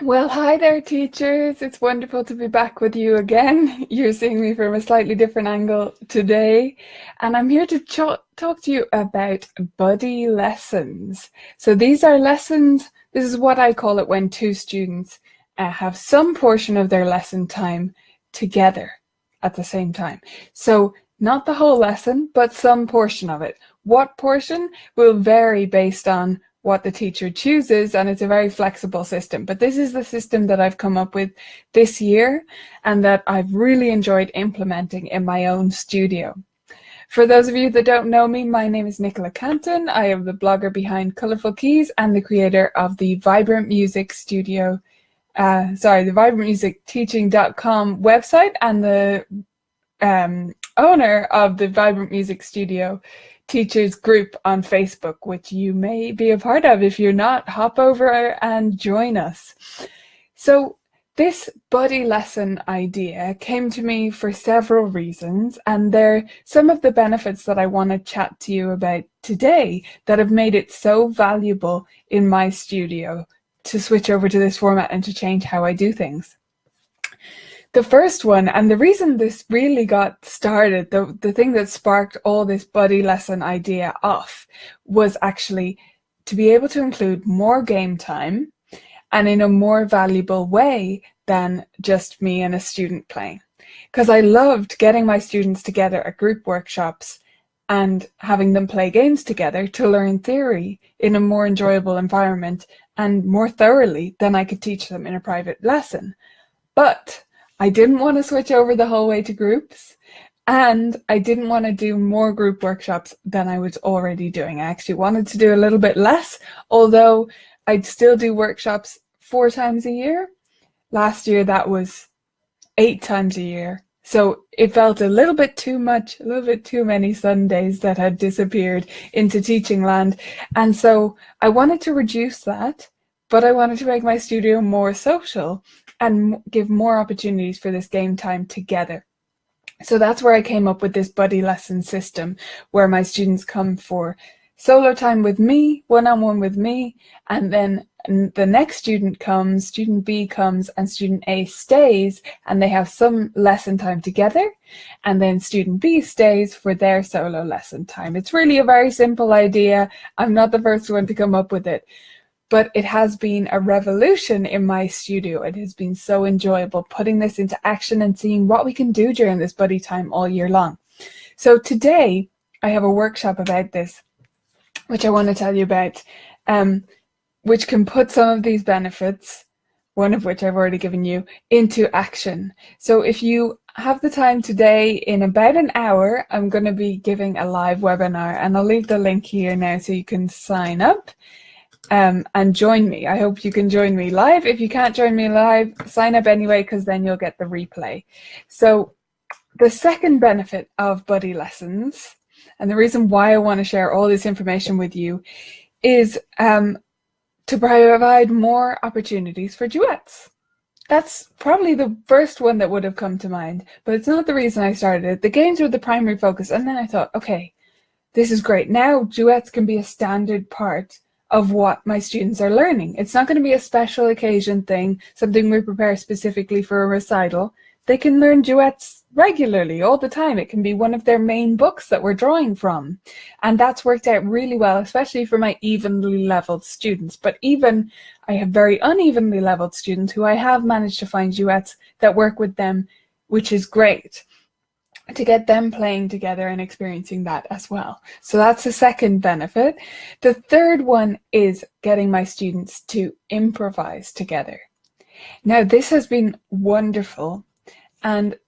Well, hi there, teachers. It's wonderful to be back with you again. You're seeing me from a slightly different angle today, and I'm here to talk to you about buddy lessons. So these are lessons, this is what I call it when two students have some portion of their lesson time together at the same time. So not the whole lesson, but some portion of it. What portion will vary based on what the teacher chooses, and it's a very flexible system. But this is the system that I've come up with this year and that I've really enjoyed implementing in my own studio. For those of you that don't know me, my name is Nicola Canton. I am the blogger behind Colourful Keys and the creator of the Vibrant Music Studio, the vibrantmusicteaching.com website, and the owner of the Vibrant Music Studio teachers group on Facebook, which you may be a part of. If you're not, hop over and join us. So this buddy lesson idea came to me for several reasons, and they're some of the benefits that I want to chat to you about today that have made it so valuable in my studio to switch over to this format and to change how I do things. The first one, and the reason this really got started, the thing that sparked all this buddy lesson idea off, was actually to be able to include more game time and in a more valuable way than just me and a student playing. Because I loved getting my students together at group workshops and having them play games together to learn theory in a more enjoyable environment and more thoroughly than I could teach them in a private lesson. But I didn't want to switch over the whole way to groups, and I didn't want to do more group workshops than I was already doing. I actually wanted to do a little bit less, although I'd still do workshops 4 times a year. Last year that was 8 times a year. So it felt a little bit too much, a little bit too many Sundays that had disappeared into teaching land. And so I wanted to reduce that, but I wanted to make my studio more social and give more opportunities for this game time together. So that's where I came up with this buddy lesson system, where my students come for solo time with me, one-on-one with me, and then the next student comes, student B comes, and student A stays, and they have some lesson time together, and then student B stays for their solo lesson time. It's really a very simple idea. I'm not the first one to come up with it, but it has been a revolution in my studio. It has been so enjoyable putting this into action and seeing what we can do during this buddy time all year long. So today I have a workshop about this, which I want to tell you about, which can put some of these benefits, one of which I've already given you, into action. So if you have the time today, in about an hour, I'm going to be giving a live webinar, and I'll leave the link here now so you can sign up. And join me. I hope you can join me live. If you can't join me live, sign up anyway, because then you'll get the replay. So the second benefit of buddy lessons, and the reason why I want to share all this information with you, is to provide more opportunities for duets. That's probably the first one that would have come to mind, but it's not the reason I started it. The games were the primary focus, and then I thought, okay, this is great. Now duets can be a standard part of what my students are learning. It's not going to be a special occasion thing, something we prepare specifically for a recital. They can learn duets regularly, all the time. It can be one of their main books that we're drawing from. And that's worked out really well, especially for my evenly leveled students. But even I have very unevenly leveled students who I have managed to find duets that work with them, which is great, to get them playing together and experiencing that as well. So that's the second benefit. The third one is getting my students to improvise together. Now, this has been wonderful, and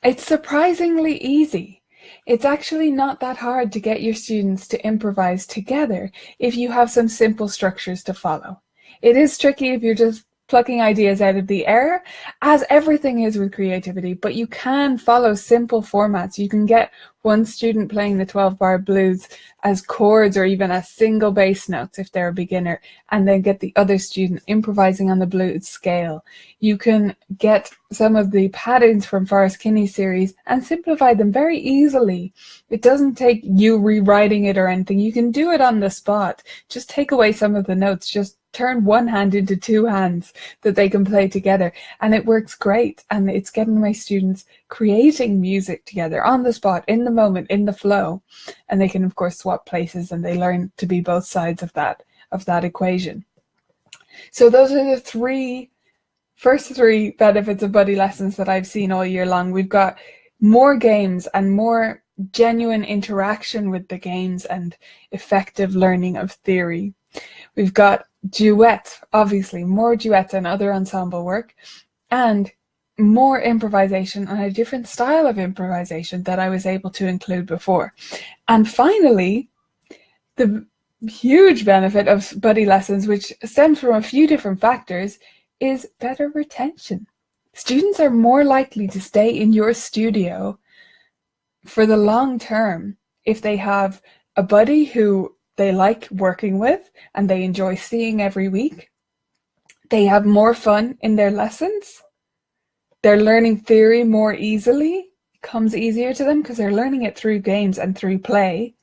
it's surprisingly easy. It's actually not that hard to get your students to improvise together if you have some simple structures to follow. It is tricky if you're just plucking ideas out of the air, as everything is with creativity, but you can follow simple formats. You can get one student playing the 12-bar blues as chords or even as single bass notes if they're a beginner, and then get the other student improvising on the blues scale. You can get some of the patterns from Forrest Kinney's series and simplify them very easily. It doesn't take you rewriting it or anything. You can do it on the spot. Just take away some of the notes, just turn one hand into two hands that they can play together. And it works great. And it's getting my students creating music together on the spot, in the moment, in the flow. And they can, of course, swap places, and they learn to be both sides of that equation. So those are the first three benefits of buddy lessons that I've seen all year long. We've got more games and more genuine interaction with the games and effective learning of theory. We've got duets, obviously, more duets and other ensemble work, and more improvisation and a different style of improvisation that I was able to include before. And finally, the huge benefit of buddy lessons, which stems from a few different factors, is better retention. Students are more likely to stay in your studio for the long term if they have a buddy who they like working with and they enjoy seeing every week. They have more fun in their lessons. They're learning theory more easily. It comes easier to them because they're learning it through games and through play.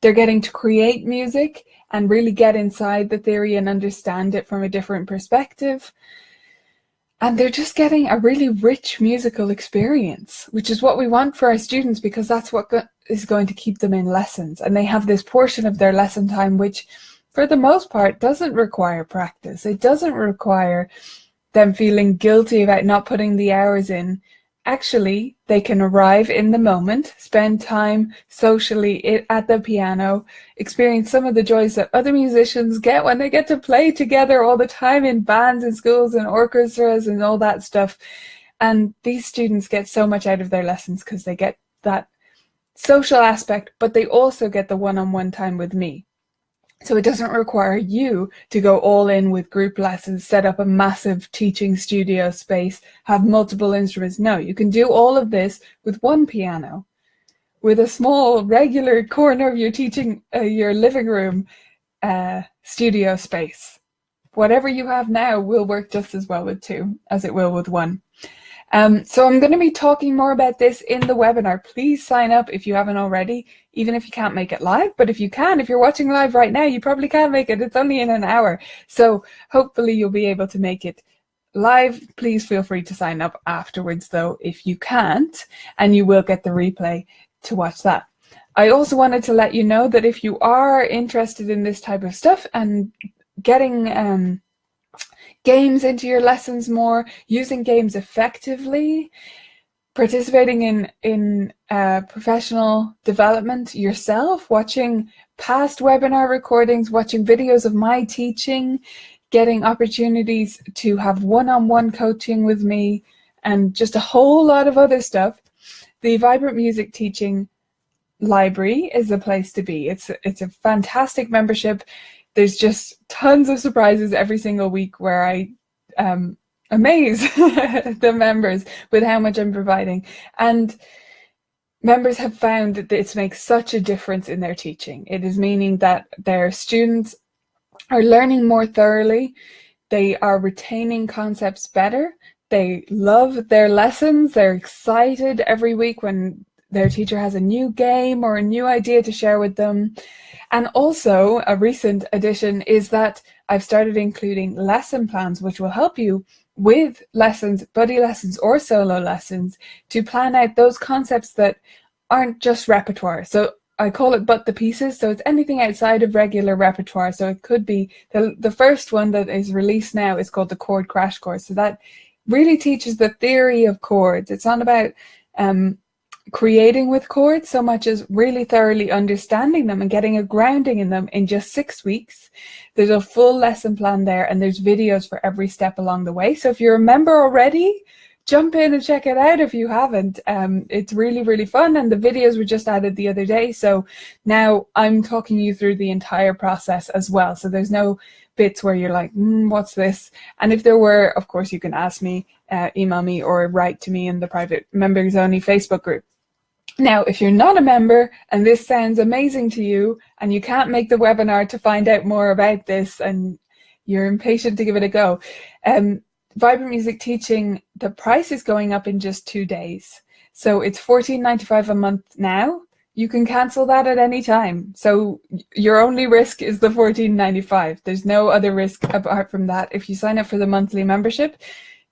They're getting to create music and really get inside the theory and understand it from a different perspective. And they're just getting a really rich musical experience, which is what we want for our students, because that's what is going to keep them in lessons. And they have this portion of their lesson time, which for the most part doesn't require practice. It doesn't require them feeling guilty about not putting the hours in. Actually, they can arrive in the moment, spend time socially at the piano, experience some of the joys that other musicians get when they get to play together all the time in bands and schools and orchestras and all that stuff. And these students get so much out of their lessons because they get that social aspect, but they also get the one-on-one time with me. So it doesn't require you to go all in with group lessons, set up a massive teaching studio space, have multiple instruments. No, you can do all of this with one piano, with a small regular corner of your living room studio space. Whatever you have now will work just as well with two as it will with one. So I'm going to be talking more about this in the webinar. Please sign up if you haven't already, even if you can't make it live. But if you can, if you're watching live right now, you probably can't make it. It's only in an hour. So hopefully you'll be able to make it live. Please feel free to sign up afterwards, though, if you can't, and you will get the replay to watch that. I also wanted to let you know that if you are interested in this type of stuff and getting games into your lessons more, using games effectively, participating in professional development yourself, watching past webinar recordings, watching videos of my teaching, getting opportunities to have one-on-one coaching with me, and just a whole lot of other stuff, the Vibrant Music Teaching Library is the place to be. It's a fantastic membership. There's just tons of surprises every single week where I amaze the members with how much I'm providing. And members have found that this makes such a difference in their teaching. It is meaning that their students are learning more thoroughly. They are retaining concepts better. They love their lessons. They're excited every week when their teacher has a new game or a new idea to share with them. And also, a recent addition is that I've started including lesson plans, which will help you with lessons, buddy lessons or solo lessons, to plan out those concepts that aren't just repertoire. So I call it but the pieces. So it's anything outside of regular repertoire. So it could be the first one that is released now is called the Chord Crash Course. So that really teaches the theory of chords. It's not about creating with chords so much as really thoroughly understanding them and getting a grounding in them in just 6 weeks. There's a full lesson plan there, and there's videos for every step along the way. So if you're a member already, jump in and check it out if you haven't. It's really, really fun, and the videos were just added the other day. So now I'm talking you through the entire process as well. So there's no bits where you're like, what's this? And if there were, of course, you can ask me, email me, or write to me in the private members only Facebook group. Now, if you're not a member and this sounds amazing to you and you can't make the webinar to find out more about this and you're impatient to give it a go, Vibrant Music Teaching, the price is going up in just 2 days. So it's $14.95 a month now. you can cancel that at any time. So your only risk is the $14.95. There's no other risk apart from that. If you sign up for the monthly membership,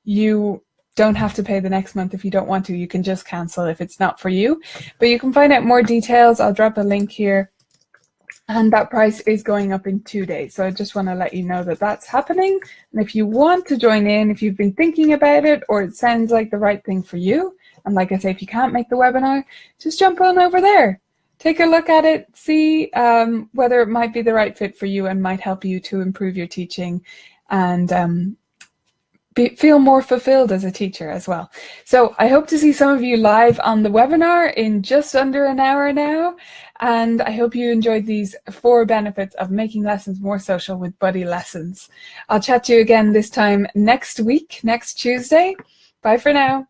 you don't have to pay the next month if you don't want to. You can just cancel if it's not for you. But you can find out more details. I'll drop a link here. And that price is going up in 2 days. So I just want to let you know that that's happening. And if you want to join in, if you've been thinking about it or it sounds like the right thing for you, and like I say, if you can't make the webinar, just jump on over there. Take a look at it, see whether it might be the right fit for you and might help you to improve your teaching and feel more fulfilled as a teacher as well. So I hope to see some of you live on the webinar in just under an hour now. And I hope you enjoyed these 4 benefits of making lessons more social with Buddy Lessons. I'll chat to you again this time next week, next Tuesday. Bye for now.